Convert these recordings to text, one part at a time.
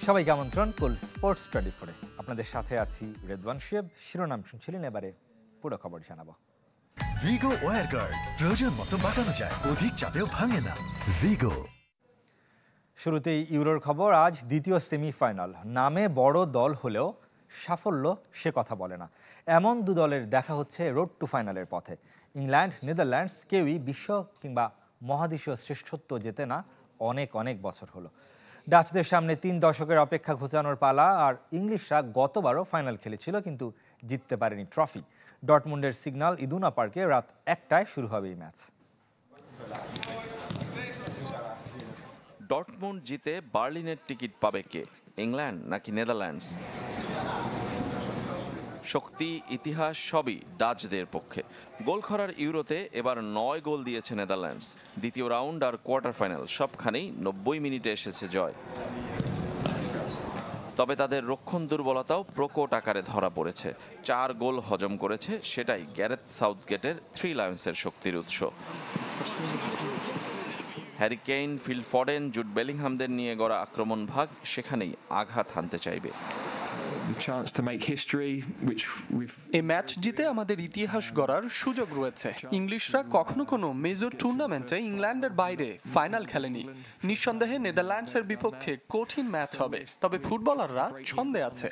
সবাইকে আমন্ত্রণ কুল স্পোর্টস 24-এ। আপনাদের সাথে আছি রেদওয়ান শিব। শিরোনাম শুনছিলেন, এবারে পুরো খবর জানাবো। ভিগো ওয়্যার গার্ড, প্রয়োজন মতো বাঁকানো যায়, অধিক চাপেও ভাঙে না। ভিগো। শুরুতেই ইউরোর খবর। আজ দ্বিতীয় সেমিফাইনাল। নামে বড় দল হলেও সাফল্য সে কথা বলে না। এমন দু দলের দেখা হচ্ছে রোড টু ফাইনালের পথে। ইংল্যান্ড, নেদারল্যান্ডস কেউই বিশ্ব কিংবা মহাদেশীয় শ্রেষ্ঠত্ব জেতে না অনেক অনেক বছর হলো। ডাচদের সামনে 3 দশকের অপেক্ষা ঘোচানোর পালা। আর ইংলিশরা গতবারও ফাইনাল খেলেছিল, কিন্তু জিততে পারেনি ট্রফি। ডর্টমুন্ডের সিগন্যাল ইদুনা পার্কে রাত 1টায় শুরু হবে এই ম্যাচ। ডর্টমুন্ড জিতে বার্লিনের টিকিট পাবে কে? ইংল্যান্ড নাকি নেদারল্যান্ডস? শক্তি, ইতিহাস সবই ডাচদের পক্ষে। গোলখরার ইউরোতে এবার 9 গোল দিয়েছে নেদারল্যান্ডস। দ্বিতীয় রাউন্ড আর কোয়ার্টার ফাইনাল সবখানেই 90 মিনিটে এসেছে জয়। তবে তাদের রক্ষণ দুর্বলতাও প্রকট আকারে ধরা পড়েছে। 4 গোল হজম করেছে, সেটাই গ্যারেথ সাউথগেটের 3 লায়ন্সের শক্তির উৎস। Harry Kane, Phil Foden, Jude বেলিংহামদের নিয়ে গড়া আক্রমণ ভাগ সেখানেই আঘাত হানতে চাইবে। এই ম্যাচ জিতে আমাদের ইতিহাস গড়ার সুযোগ রয়েছে। ইংলিশরা কখনো কোনো মেজর টুর্নামেন্টে ইংল্যান্ডের বাইরে ফাইনাল খেলেনি। নিঃসন্দেহে নেদারল্যান্ডসের বিপক্ষে কঠিন ম্যাচ হবে, তবে ফুটবলাররা ছন্দে আছে।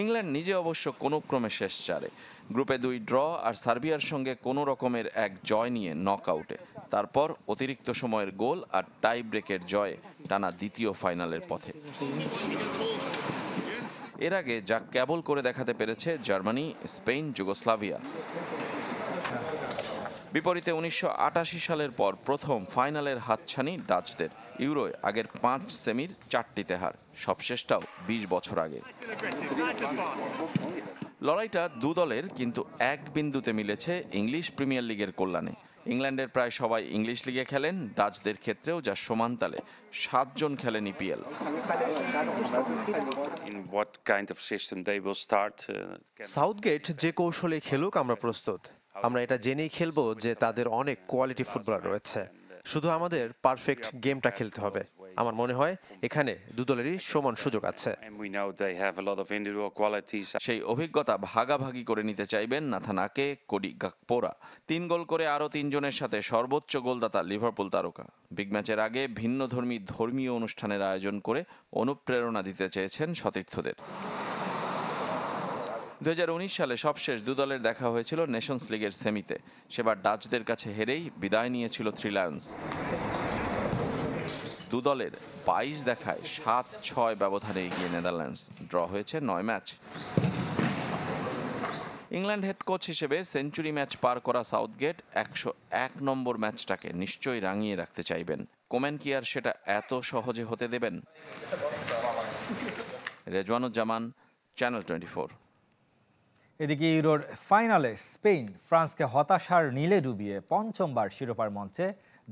ইংল্যান্ড নিজে অবশ্য কোনো ক্রমে শেষ 4-এ। গ্রুপে 2 ড্র আর সার্বিয়ার সঙ্গে কোনো রকমের এক জয় নিয়ে নকআউটে। তারপর অতিরিক্ত সময়ের গোল আর টাই ব্রেকের জয়ে টানা দ্বিতীয় ফাইনালের পথে। এর আগে যা কেবল করে দেখাতে পেরেছে জার্মানি, স্পেন, যুগোস্লাভিয়া। বিপরীতে 1988 সালের পর প্রথম ফাইনালের হাতছানি ডাচদের। ইউরোয় আগের 5 সেমির 4টিতে হার, সবশেষটাও 20 বছর আগে। লড়াইটা দু দলের, কিন্তু এক বিন্দুতে মিলেছে ইংলিশ প্রিমিয়ার লিগের কল্যাণে। ইংল্যান্ডের প্রায় সবাই ইংলিশ লিগে খেলেন, ডাচদের ক্ষেত্রেও যা সমান তালে 7 জন খেলেন ইপিএল। সাউথগেট যে কৌশলে খেলুক আমরা প্রস্তুত। আমরা এটা জেনেই খেলবো যে তাদের অনেক কোয়ালিটি ফুটবলার রয়েছে, শুধু আমাদের পারফেক্ট গেমটা খেলতে হবে। আমার মনে হয় এখানে দু দলেরই সমান সুযোগ আছে। সেই অভিজ্ঞতা ভাগাভাগি করে নিতে চাইবেন নাথান আকে, কোডি গাকপোরা। 3 গোল করে আরও 3 জনের সাথে সর্বোচ্চ গোলদাতা লিভারপুল তারকা। বিগ ম্যাচের আগে ভিন্নধর্মী ধর্মীয় অনুষ্ঠানের আয়োজন করে অনুপ্রেরণা দিতে চেয়েছেন সতীর্থদের। 2019 সালে সবশেষ দু দলের দেখা হয়েছিল নেশনস লিগের সেমিতে। সেবার ডাচদের কাছে হেরেই বিদায় নিয়েছিল 3 লায়ন্স। দু দলের 22 দেখায় 7-6 ব্যবধানে এগিয়ে নেদারল্যান্ডস। ড্র হয়েছে 9 ম্যাচ। ইংল্যান্ড হেড কোচ হিসেবে সেঞ্চুরি ম্যাচ পার করা সাউথগেট 101 নম্বর ম্যাচটাকে নিশ্চয়ই রাঙিয়ে রাখতে চাইবেন। কোমেন কি আর সেটা এত সহজে হতে দেবেন? রেজওয়ানুজ্জামান, চ্যানেল 24। এদিকে ইউরোর ফাইনালে স্পেন ফ্রান্সকে হতাশার নীলে ডুবিয়ে পঞ্চমবার শিরোপার মঞ্চে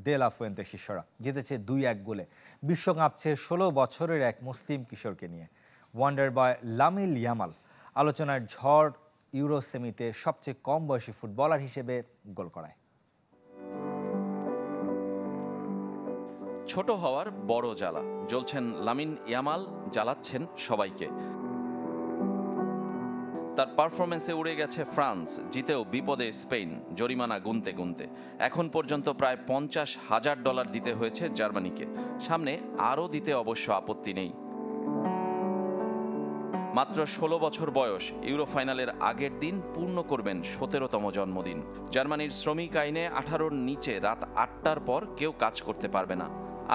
দে লা ফুয়েন্তে শিষ্যরা জিতেছে 2-1 গোলে। বিশ্ব কাঁপছে 16 বছরের এক মুসলিম কিশোরকে নিয়ে। ওয়ান্ডার বয় লামিন ইয়ামাল আলোচনার ঝড় ইউরো সেমিতে সবচেয়ে কম বয়সী ফুটবলার হিসেবে গোল করায়। ছোট হওয়ার বড় জ্বালা জ্বলছেন লামিন ইয়ামাল, জ্বালাচ্ছেন সবাইকে। তার পারফরমেন্সে উড়ে গেছে ফ্রান্স, জিতেও বিপদে স্পেন জরিমানা গুনতে গুনতে। এখন পর্যন্ত প্রায় $50,000 দিতে হয়েছে জার্মানিকে। সামনে আরও দিতে অবশ্য আপত্তি নেই। মাত্র 16 বছর বয়স, ইউরো ফাইনালের আগের দিন পূর্ণ করবেন 17তম জন্মদিন। জার্মানির শ্রমিক আইনে 18-র নিচে রাত 8টার পর কেউ কাজ করতে পারবে না।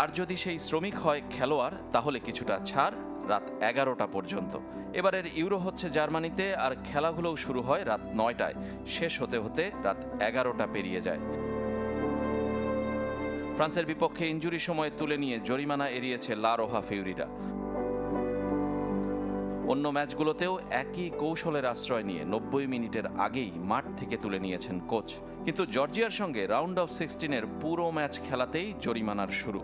আর যদি সেই শ্রমিক হয় খেলোয়াড়, তাহলে কিছুটা ছাড়, রাত 11টা পর্যন্ত। এবারের ইউরো হচ্ছে জার্মানিতে, আর খেলাগুলোও শুরু হয় রাত 9টায়, শেষ হতে হতে রাত 11টা পেরিয়ে যায়। ফ্রান্সের বিপক্ষে ইনজুরি সময়ে তুলে নিয়ে জরিমানা এড়িয়েছে লা রোহা ফিউরিরা। অন্য ম্যাচগুলোতেও একই কৌশলের আশ্রয় নিয়ে 90 মিনিটের আগেই মাঠ থেকে তুলে নিয়েছেন কোচ। কিন্তু জর্জিয়ার সঙ্গে রাউন্ড অফ 16-এর পুরো ম্যাচ খেলাতেই জরিমানার শুরু।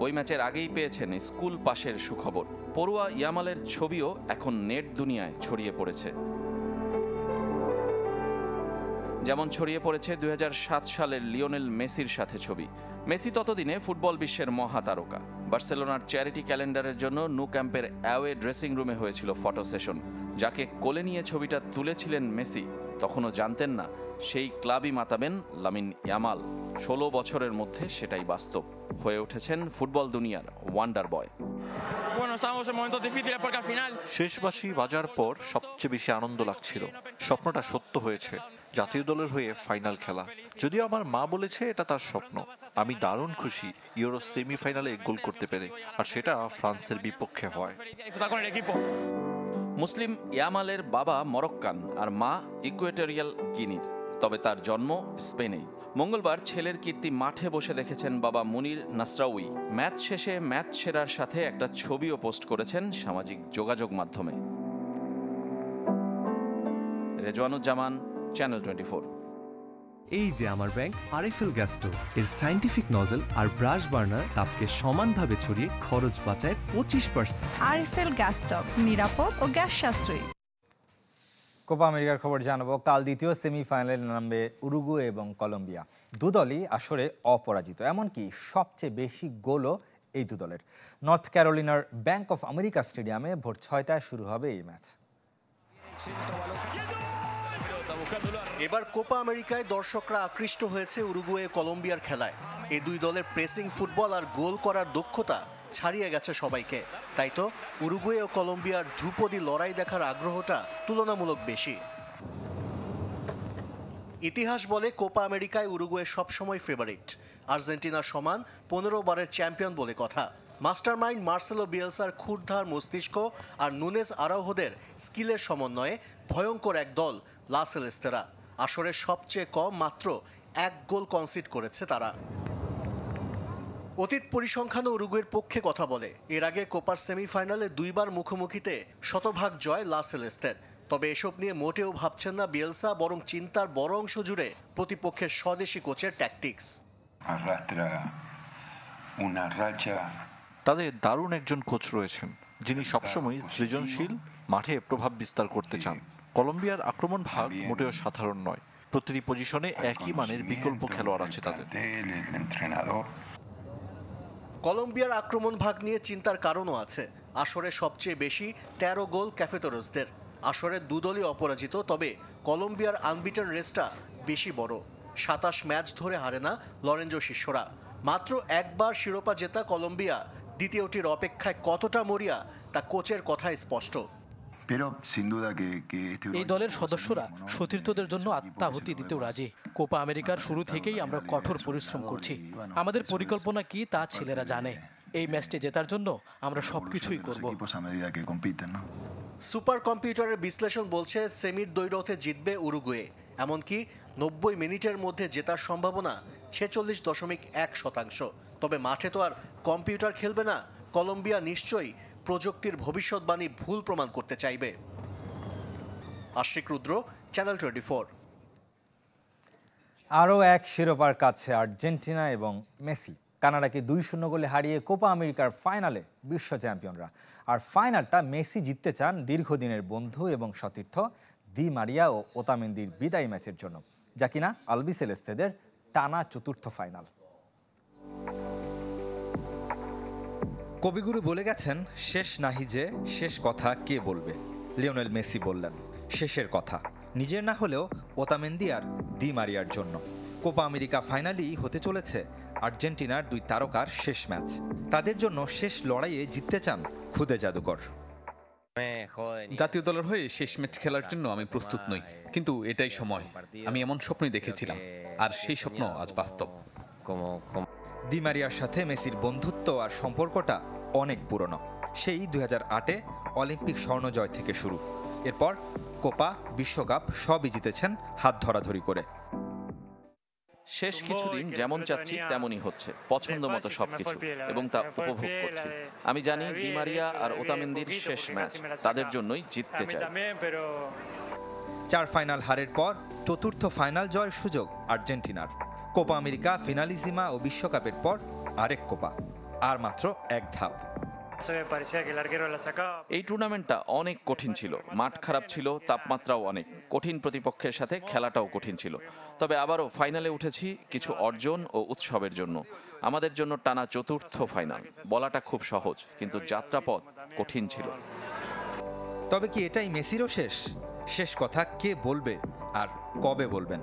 ওই ম্যাচের আগেই পেয়েছেন স্কুল পাশের সুখবর। পড়ুয়া ইয়ামালের ছবিও এখন নেট দুনিয়ায় ছড়িয়ে পড়েছে। যেমন ছড়িয়ে পড়েছে 2007 সালের লিওনেল মেসির সাথে ছবি। মেসি ততদিনে ফুটবল বিশ্বের মহাতারকা। বার্সেলোনার চ্যারিটি ক্যালেন্ডারের জন্য নু ক্যাম্পের অ্যাওয়ে ড্রেসিং রুমে হয়েছিল ফটো সেশন। যাকে কোলে নিয়ে ছবিটা তুলেছিলেন মেসি তখনও জানতেন না সেই ক্লাবই মাতাবেন লামিন ইয়ামাল। 16 বছরের মধ্যে সেটাই বাস্তব। হয়ে উঠেছেন ফুটবল দুনিয়ার ওয়ান্ডার বয়। শেষ বাঁশি বাজার পর সবচেয়ে বেশি আনন্দ লাগছিল। স্বপ্নটা সত্য হয়েছে, জাতীয় দলের হয়ে ফাইনাল খেলা। যদিও আমার মা বলেছে এটা তার স্বপ্ন। আমি দারুণ খুশি ইউরো সেমিফাইনালে গোল করতে পেরে, আর সেটা ফ্রান্সের বিপক্ষে হয়। মুসলিম ইয়ামালের বাবা মরক্কান আর মা ইকুয়েটরিয়াল গিনির, তবে তার জন্ম স্পেনেই। মঙ্গলবার ছেলের কীর্তি মাঠে বসে দেখেছেন বাবা মুনির নাসরাউই। ম্যাচ শেষে ম্যাচ সেরার সাথে একটা ছবিও পোস্ট করেছেন সামাজিক যোগাযোগ মাধ্যমে। রেজওয়ানুজ্জামান, চ্যানেল 24। এই যে আমার ব্যাংক আরএফএল গ্যাস স্টোভ, এর সায়েন্টিফিক নজল আর ব্রাশ বার্নার তাপকে সমানভাবে ছড়িয়ে খরচ বাঁচায় 25%। আরএফএল গ্যাস স্টোভ, নিরাপদ ও গ্যাস সাশ্রয়ী। কোপা আমেরিকার খবর জানাবো। কাল দ্বিতীয় সেমিফাইনালে নামবে উরুগুয়ে এবং কলম্বিয়া। দুদলই আসরে অপরাজিত, এমনকি সবচেয়ে বেশি গোলও এই দুদলের। নর্থ ক্যারোলিনার ব্যাংক অফ আমেরিকা স্টেডিয়ামে ভোর 6টায় শুরু হবে এই ম্যাচ। এবার কোপা আমেরিকায় দর্শকরা আকৃষ্ট হয়েছে উরুগুয়ে কলম্বিয়ার খেলায়। এই দুই দলের প্রেসিং ফুটবল আর গোল করার দক্ষতা ছাড়িয়ে গেছে সবাইকে। তাই তো উরুগুয়ে ও কলম্বিয়ার ধ্রুপদী লড়াই দেখার আগ্রহটা তুলনামূলক বেশি। ইতিহাস বলে কোপা আমেরিকায় উরুগুয়ে সবসময় ফেভারিট। আর্জেন্টিনার সমান 15 বারের চ্যাম্পিয়ন বলে কথা। মাস্টারমাইন্ড মার্সেলো বিয়েলসার ক্ষুরধার মস্তিষ্ক আর নুনেস আরাউহোদের স্কিলের সমন্বয়ে ভয়ঙ্কর এক দল লা সেলেস্তেরা। আসরের সবচেয়ে কম মাত্র 1 গোল কনসিড করেছে তারা। অতীত পরিসংখ্যানও উরুগুয়ের পক্ষে কথা বলে। এর আগে কোপার সেমিফাইনালে 2 বার মুখোমুখিতে শতভাগ জয় লা সেলেস্তের। তবে এসব নিয়ে মোটেও ভাবছেন না বিয়েলসা, বরং চিন্তার বড় অংশ জুড়ে প্রতিপক্ষের স্বদেশি কোচের ট্যাকটিক্স। তাদের দারুণ একজন কোচ রয়েছেন, যিনি সবসময় সৃজনশীল, মাঠে প্রভাব বিস্তার করতে চান। কলম্বিয়ার আক্রমণ ভাগ মোটেও সাধারণ নয়। প্রতিটি পজিশনে একই মানের বিকল্প খেলোয়াড় আছে তাদের। কলম্বিয়ার আক্রমণ ভাগ নিয়ে চিন্তার কারণও আছে। আসরে সবচেয়ে বেশি 13 গোল ক্যাফেতোরসদের। আসরে দুদলই অপরাজিত, তবে কলম্বিয়ার আনবিটেন রেসটা বেশি বড়। 27 ম্যাচ ধরে হারে না লরেঞ্জো শিষ্যরা। মাত্র একবার শিরোপা জেতা কলম্বিয়া দ্বিতীয়টির অপেক্ষায় কতটা মরিয়া তা কোচের কথায় স্পষ্ট। এই দলের সদস্যরা সতীর্থদের জন্য আত্মাহুতি দিতেও রাজি। কোপা আমেরিকার শুরু থেকেই আমরা কঠোর পরিশ্রম করছি। আমাদের পরিকল্পনা কি তা ছেলেরা জানে। এই ম্যাচটি জেতার জন্য আমরা সবকিছুই করব। সুপার কম্পিউটারের বিশ্লেষণ বলছে সেমির দ্বৈরথে জিতবে উরুগুয়ে। এমনকি 90 মিনিটের মধ্যে জেতার সম্ভাবনা 46.1%। তবে মাঠে তো আর কম্পিউটার খেলবে না। কলম্বিয়া নিশ্চয়ই প্রযুক্তির ভবিষ্যৎবাণী ভুল প্রমাণ করতে চাইবে। আশিক রুদ্র, চ্যানেল 24। আরও এক শিরোপার কাছে আর্জেন্টিনা এবং মেসি। কানাডাকে 2-0 গোলে হারিয়ে কোপা আমেরিকার ফাইনালে বিশ্ব চ্যাম্পিয়নরা। আর ফাইনালটা মেসি জিততে চান দীর্ঘদিনের বন্ধু এবং সতীর্থ দি মারিয়া ও ওতামেন্দির বিদায়ী ম্যাচের জন্য, যা কিনা আলবিসেলেস্তেদের টানা 4র্থ ফাইনাল। কবিগুরু বলে গেছেন, শেষ নাহি যে শেষ কথা কে বলবে। লিওনেল মেসি বললেন শেষের কথা, নিজের না হলেও ওতামেন্দি আর দি মারিয়ার জন্য। কোপা আমেরিকা ফাইনালই হতে চলেছে আর্জেন্টিনার 2 তারকার শেষ ম্যাচ। তাদের জন্য শেষ লড়াইয়ে জিততে চান খুদে জাদুকর। জাতীয় দলের হয়ে শেষ ম্যাচ খেলার জন্য আমি প্রস্তুত নই, কিন্তু এটাই সময়। আমি এমন স্বপ্নই দেখেছিলাম, আর সেই স্বপ্ন আজ বাস্তব। দি মারিয়ার সাথে মেসির বন্ধুত্ব আর সম্পর্কটা অনেক পুরনো। সেই 2008-এ অলিম্পিক স্বর্ণজয় থেকে শুরু। এরপর কোপা, বিশ্বকাপ সবই জিতেছেন হাত ধরাধরি করে। শেষ কিছুদিন যেমন চাচ্ছি তেমনই হচ্ছে, পছন্দ মতো সবকিছু, এবং তা উপভোগ করছি। আমি জানি দি মারিয়া আর ওতামেন্দির শেষ ম্যাচ, তাদের জন্যই জিততে চাই। 4 ফাইনাল হারের পর 4র্থ ফাইনাল জয়ের সুযোগ আর্জেন্টিনার। কোপা আমেরিকা, ফিনালিজিমা ও বিশ্বকাপের পর আরেক কোপা, আর মাত্র 1 ধাপ। এই টুর্নামেন্টটা অনেক কঠিন ছিল, মাঠ খারাপ ছিল, তাপমাত্রাও অনেক কঠিন, প্রতিপক্ষের সাথে খেলাটাও কঠিন ছিল। তবে আবারও ফাইনালে উঠেছি কিছু অর্জন ও উৎসবের জন্য। আমাদের জন্য টানা চতুর্থ ফাইনাল। বলাটা খুব সহজ, কিন্তু যাত্রাপথ কঠিন ছিল। তবে কি এটাই মেসিরও শেষ কথা কে বলবে আর কবে বলবেন?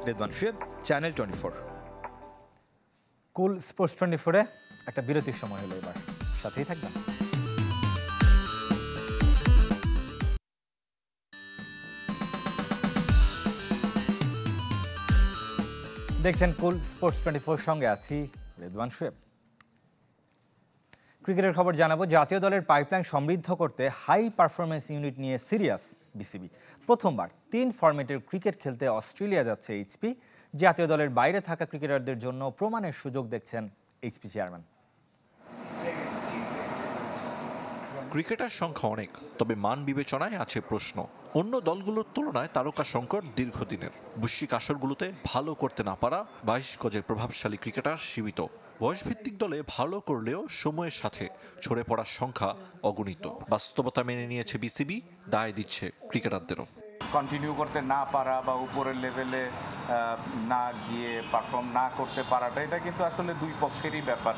রেদওয়ান শুয়েব, চ্যানেল 24। কুল স্পোর্টস 24-এ একটা বিরতির সময় হলো, এবার সাথেই থাকবেন। দেখছেন কুল স্পোর্টস 24, সঙ্গে আছি রেদওয়ান শুয়েব। ক্রিকেটের খবর জানাবো। জাতীয় দলের পাইপলাইন সমৃদ্ধ করতে হাই পারফরমেন্স ইউনিট নিয়ে সিরিয়াস বিসিবি। প্রথমবার 3 ফরম্যাটের ক্রিকেট খেলতে অস্ট্রেলিয়া যাচ্ছে এইচপি। জাতীয় দলের বাইরে থাকা ক্রিকেটারদের জন্য প্রমাণের সুযোগ দেখছেন এইচপি চেয়ারম্যান। ক্রিকেটার সংখ্যা অনেক, তবে মান বিবেচনায় আছে প্রশ্ন। অন্য দলগুলোর তুলনায় তারকা সংকট দীর্ঘদিনের। বৈশ্বিক আসরগুলোতে ভালো করতে না পারা 22 গজের প্রভাবশালী ক্রিকেটার সীমিত। বয়সভিত্তিক দলে ভালো করলেও সময়ের সাথে ঝরে পড়ার সংখ্যা অগণিত। বাস্তবতা মেনে নিয়েছে বিসিবি, দায় দিচ্ছে ক্রিকেটারদেরও। কন্টিনিউ করতে না পারা বা উপরের লেভেলে না গিয়ে পারফর্ম না করতে পারাটা, এটা কিন্তু আসলে দুই পক্ষেরই ব্যাপার।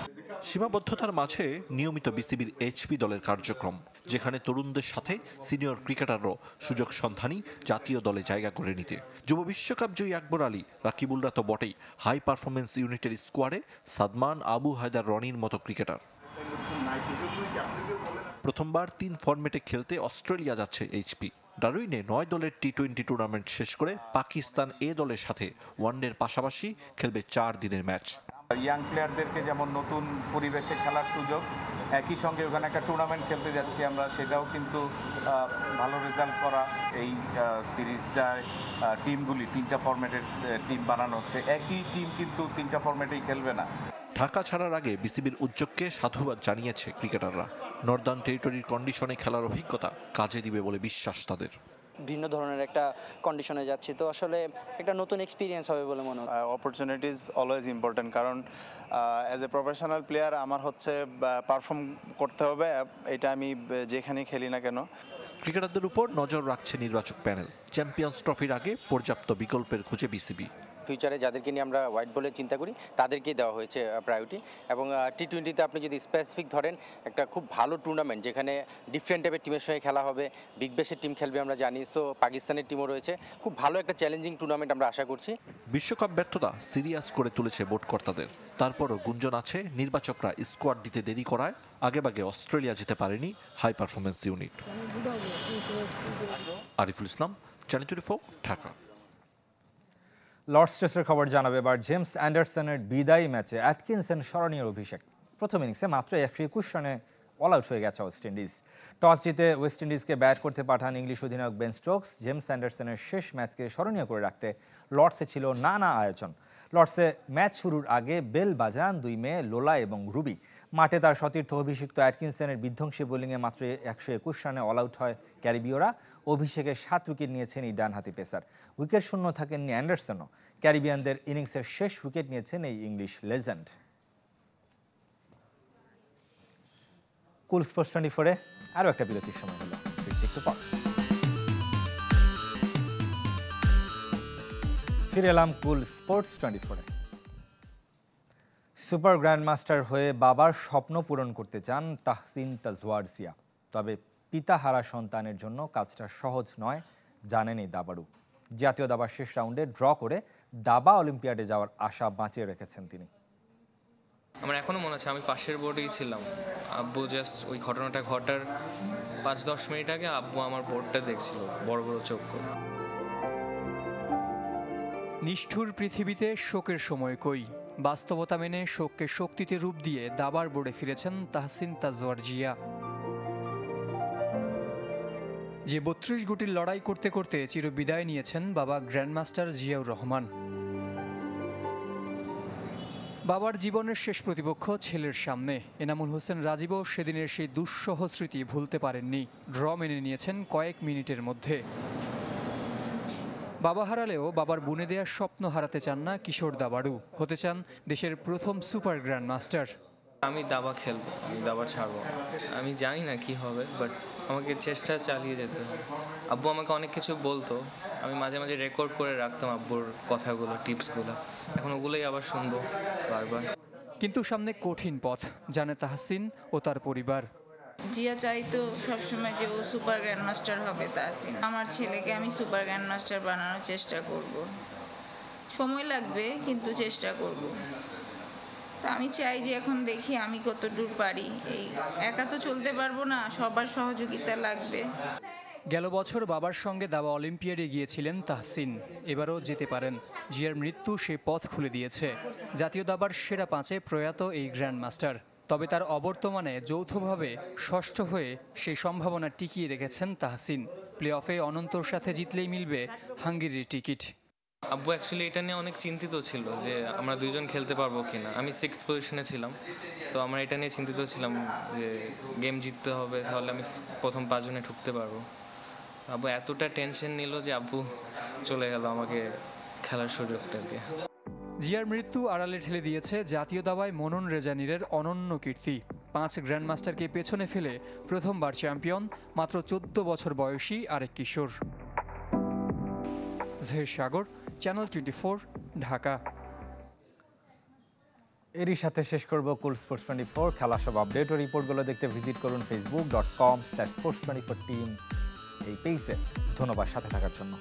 সীমাবদ্ধতার মাঝে নিয়মিত বিসিবির এইচপি দলের কার্যক্রম, যেখানে তরুণদের সাথে সিনিয়র ক্রিকেটাররাও সুযোগ সন্ধানী জাতীয় দলে জায়গা করে নিতে। যুব বিশ্বকাপ জয়ী আকবর আলী, রাকিবুলরা তো বটেই, হাই পারফরমেন্স ইউনিটের স্কোয়াডে সাদমান, আবু হায়দার, রনির মতো ক্রিকেটার। প্রথমবার 3 ফরম্যাটে খেলতে অস্ট্রেলিয়া যাচ্ছে এইচপি। ডারউইনে 9 দলের টি-20 টুর্নামেন্ট শেষ করে পাকিস্তান এ দলের সাথে ওয়ানডের পাশাপাশি খেলবে 4 দিনের ম্যাচ। ইয়াং প্লেয়ারদেরকে যেমন নতুন পরিবেশে খেলার সুযোগ, একই সঙ্গে ওখানে একটা টুর্নামেন্ট খেলতে যাচ্ছি আমরা, সেটাও কিন্তু ভালো রেজাল্ট করা। এই সিরিজটায় টিমগুলি 3টা ফরম্যাটের টিম বানানো হচ্ছে, একই টিম কিন্তু 3টা ফরম্যাটেই খেলবে না। ঢাকা ছাড়ার আগে বিসিবির উদ্যোগকে সাধুবাদ জানিয়েছে ক্রিকেটাররা। নর্দার্ন টেরিটরির কন্ডিশনে খেলার অভিজ্ঞতা কাজে দিবে বলে বিশ্বাস তাদের। ভিন্ন ধরনের একটা কন্ডিশনে যাচ্ছি, তো আসলে একটা নতুন এক্সপিরিয়েন্স হবে বলে মনে হয়। অপরচুনিটিজ অলওয়েজ ইম্পর্টেন্ট, কারণ অ্যাজ এ প্রফেশনাল প্লেয়ার আমার হচ্ছে পারফর্ম করতে হবে, এটা আমি যেখানেই খেলি না কেন। ক্রিকেটারদের উপর নজর রাখছে নির্বাচক প্যানেল। চ্যাম্পিয়ন্স ট্রফির আগে পর্যাপ্ত বিকল্পের খুঁজে বিসিবি। ফিউচারে যাদেরকে নিয়ে আমরা হোয়াইট বলে চিন্তা করি তাদেরকেই দেওয়া হয়েছে প্রায়োরিটি। এবং টি-20তে আপনি যদি স্পেসিফিক ধরেন, একটা খুব ভালো টুর্নামেন্ট যেখানে ডিফারেন্ট টাইপের টিমের সঙ্গে খেলা হবে, বিগ ব্যাশের টিম খেলবে আমরা জানি, সো পাকিস্তানের টিমও রয়েছে। খুব ভালো একটা চ্যালেঞ্জিং টুর্নামেন্ট আমরা আশা করছি। বিশ্বকাপ ব্যর্থতা সিরিয়াস করে তুলেছে বোর্ড কর্তাদের। তারপরও গুঞ্জন আছে নির্বাচকরা স্কোয়াড দিতে দেরি করায় আগেভাগে অস্ট্রেলিয়া যেতে পারেনি high performance unit. Ariful Islam, channel 24, Dhaka. Lords টেস্টের খবর জানাবে এবার। জেমস অ্যান্ডারসনের বিদায়ী ম্যাচে অ্যাটকিনসন স্মরণীয় অভিষেক। প্রথম ইনিংসে মাত্র 121 রানে অল আউট হয়ে গেছে ওয়েস্ট ইন্ডিজ। টস জিতে ওয়েস্ট ইন্ডিজকে ব্যাট করতে পাঠান ইংলিশ অধিনায়ক বেন স্টোকস। জেমস অ্যান্ডারসনের শেষ ম্যাচকে স্মরণীয় করে রাখতে লর্ডসে ছিল নানা আয়োজন। লর্ডসে ম্যাচ শুরুর আগে বেল বাজান 2 মেয়ে লোলা এবং রুবি। মাঠে তার সতীর্থ অভিষিক্ত অ্যাটকিনসনের বিধ্বংসী বোলিংয়ে মাত্র 121 রানে অল আউট হয় ক্যারিবীয়রা। অভিষেকে 7 উইকেট নিয়েছেন এই ডানহাতি পেসার। উইকেট শূন্য থাকেননি অ্যান্ডারসনও। ক্যারিবিয়ানদের ইনিংসের শেষ উইকেট নিয়েছেন এই ইংলিশ লেজেন্ড। কুল স্পোর্টস 24-এ আরও একটা বিরতির সময় হলো, ফিরছি একটু পর। ফিরে এলাম কুল স্পোর্টস 24-এ। সুপার গ্র্যান্ডমাস্টার হয়ে বাবার স্বপ্ন পূরণ করতে চান তাহসিন তাজওয়ার জিয়া। তবে পিতাহারা সন্তানের জন্য কাজটা সহজ নয়, জানেন এই দাবাড়ু। জাতীয় দাবার শেষ রাউন্ডে ড্র করে দাবা অলিম্পিয়াডে যাওয়ার আশা বাঁচিয়ে রেখেছেন তিনি। আমার এখনো মনে আছে আমি পাশের বোর্ডেই ছিলাম। আব্বু জাস্ট ওই ঘটনাটা ঘটার 5-10 মিনিট আগে আব্বু আমার বোর্ডটা দেখছিল বড় বড় চোখ করে। নিষ্ঠুর পৃথিবীতে শোকের সময় কই, বাস্তবতা মেনে শোককে শক্তিতে রূপ দিয়ে দাবার বোর্ডে ফিরেছেন তাহসিন তাজওয়ার জিয়া। যে 32 গুটির লড়াই করতে করতে চিরবিদায় নিয়েছেন বাবা গ্র্যান্ডমাস্টার জিয়াউর রহমান। বাবার জীবনের শেষ প্রতিপক্ষ ছেলের সামনে। এনামুল হোসেন রাজীবও সেদিনের সেই দুঃসহ স্মৃতি ভুলতে পারেননি। ড্র মেনে নিয়েছেন কয়েক মিনিটের মধ্যে। বাবা হারালেও বাবার বুনে দেওয়ার স্বপ্ন হারাতে চান না কিশোর দাবাড়ু। হতে চান দেশের প্রথম সুপার গ্র্যান্ডমাস্টার। আমি দাবা খেলবো, আমি দাবা ছাড়বো না। আমি জানি না কি হবে, বাট আমাকে চেষ্টা চালিয়ে যেতে হবে। আব্বু আমাকে অনেক কিছু বলতো, আমি মাঝে মাঝে রেকর্ড করে রাখতাম আব্বুর কথাগুলো, টিপসগুলো। এখন ওগুলোই আবার শুনবো বারবার। কিন্তু সামনে কঠিন পথ, জানে তাহসিন ও তার পরিবার। জিয়া চাইতো সবসময় যে ও সুপার গ্র্যান্ড মাস্টার হবে তাহসিন। আমার ছেলেকে আমি সুপার গ্র্যান্ড মাস্টার বানানোর চেষ্টা করব। সময় লাগবে কিন্তু চেষ্টা করব। তা আমি চাই যে এখন দেখি আমি কত দূর পারি। এই একা তো চলতে পারবো না, সবার সহযোগিতা লাগবে। গেল বছর বাবার সঙ্গে দাবা অলিম্পিয়াডে গিয়েছিলেন তাহসিন, এবারও যেতে পারেন। জিয়ার মৃত্যু সে পথ খুলে দিয়েছে। জাতীয় দাবার সেরা 5-এ প্রয়াত এই গ্র্যান্ড মাস্টার। তবে তার অবর্তমানে যৌথভাবে ষষ্ঠ হয়ে সেই সম্ভাবনা টিকিয়ে রেখেছেন তাহসিন। প্লে অফে অনন্তর সাথে জিতলেই মিলবে হাঙ্গেরির টিকিট। আব্বু অ্যাকচুয়ালি এটা নিয়ে অনেক চিন্তিত ছিল যে আমরা দুইজন খেলতে পারবো কিনা। আমি 6th পজিশনে ছিলাম, তো আমরা এটা নিয়ে চিন্তিত ছিলাম যে গেম জিততে হবে, তাহলে আমি প্রথম 5 জনে ঢুকতে পারবো। আব্বু এতটা টেনশন নিল যে আব্বু চলে গেল আমাকে খেলার সুযোগটা দিয়ে। জিয়ার মৃত্যু আড়ালে ঠেলে দিয়েছে জাতীয় দাবায় মনন রেজানিরের অনন্য কীর্তি। 5 গ্র্যান্ড মাস্টারকে পেছনে ফেলে প্রথমবার চ্যাম্পিয়ন মাত্র 14 বছর বয়সী আরেক কিশোর। জহির সাগর, চ্যানেল 24, ঢাকা। এরই সাথে শেষ করব কুল স্পোর্টস 24 খেলা সব আপডেট ও রিপোর্টগুলো দেখতে ভিজিট করুন facebook.com/sports24team এই পেজে। ধন্যবাদ সাথে থাকার জন্য।